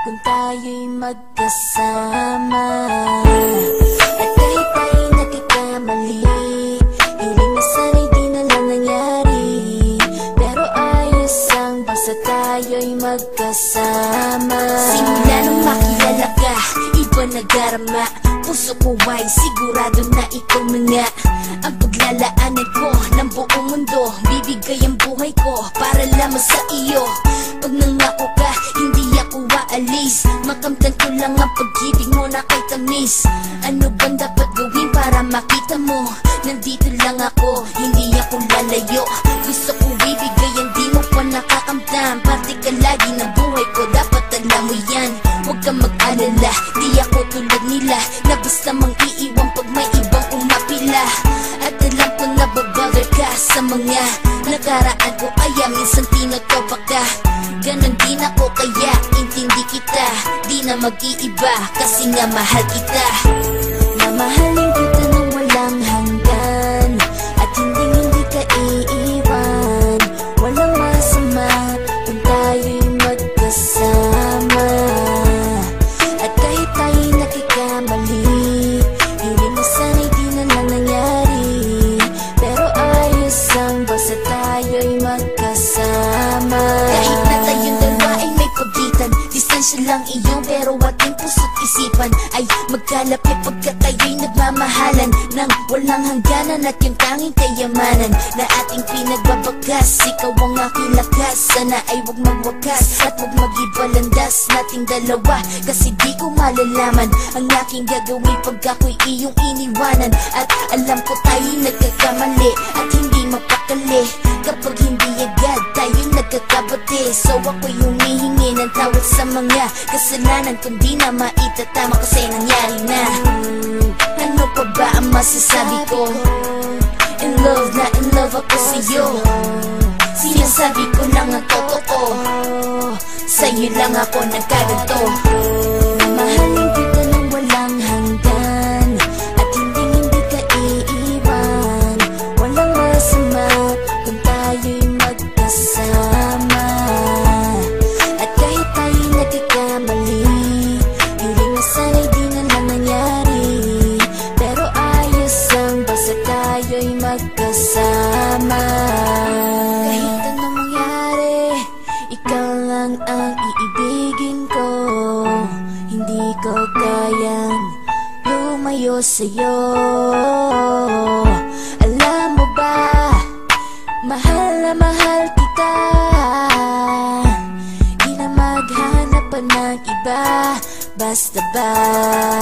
kung tayo'y magkasama. At kahit tayo'y nagkakamali, hiling na sana'y di na lang nangyari. Pero ayos ang basta tayo'y magkasama. Simula nung makilala ka, iba nagarama. Puso ko ay sigurado na ikaw na nga ang paglalaanan ko ng buong mundo. Bibigay ang buhay ko para lamang sa iyo. Pag nangako ka, hindi ako aalis. Makamtan ko lang ang pag-ibig mo na kay tamis. Ano bang dapat gawin para makita mo? Nandito lang ako, hindi ako lalayo. Gusto ko ibigay ang di mo pa nakakamtan. Parte ka lagi ng buhay ko, dapat alam mo yan. Huwag kang mag-alala, di ako tulad nila na basta mang iiwan pag may ibang umapila. At alam ko na babother ka sa mga nakaraan ko, kaya minsan tinotopa ka. Ganon din ako, kaya intindi kita. Di na mag-iiba kasi nga mahal kita. Mamahalin kita nang walang hanggan, at hindi ka iiwan. Walang masama kung tayo'y magkasama. At kahit tayo'y nakikamali, hiling na sana'y di na lang nangyari. Pero ayos ang basta tayo'y magkasama. Kahit na tayong dalawa ay may pagitan, distansya lang iyong pero ating puso't isipan ay magkalapit pagkat tayo'y nagmamahalan ng walang hangganan. At yung tanging kayamanan na ating pinagbabagas, ikaw ang aking lakas. Sana ay huwag magwakas at huwag mag-ibalandas nating dalawa, kasi di ko malalaman ang aking gagawin pag ako'y iyong iniwanan. At alam ko tayo'y nagkakamali at hindi mapakali kapag hindi agad tayo'y nagkakabati. So ako'y humihingi ng tawad sa mga kasalanan kung di na maitatama kasi nangyari na. Ano pa ba ang masasabi ko? In love na in love ako sa'yo. Sinasabi ko lang ang totoo, sa'yo lang ako nagkaganto. Mamahalin kita nang walang hanggan, at hindi ka iiwan. Walang masama kung tayo'y magkasama. At kahit tayo'y nagkakamali, hiling na sana'y di na lang nangyari. Pero ayos ang basta tayo'y magkasama. Kahit anong mangyari, ikaw lang ang iibigin ko. Hindi ko kayang lumayo sa'yo. Alam mo ba, mahal na mahal kita. Di na maghanap pa ng iba, basta ba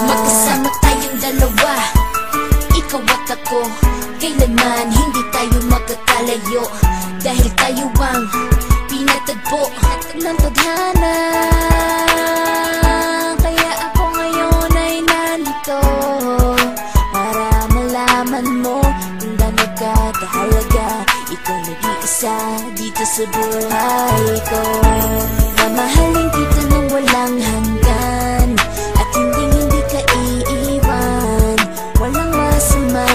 magkasama tayong dalawa, ikaw at ako. Kailanman hindi tayo magkakalayo, dahil tayo ang pinatagpo ng tadhana. Kaya ako ngayon ay nandito para malaman mo kung gaano ka kahalaga. Ikaw nag-iisa dito sa buhay ko. Mamahalin kita nang walang hanggan, at hindi ka iiwan. Walang masama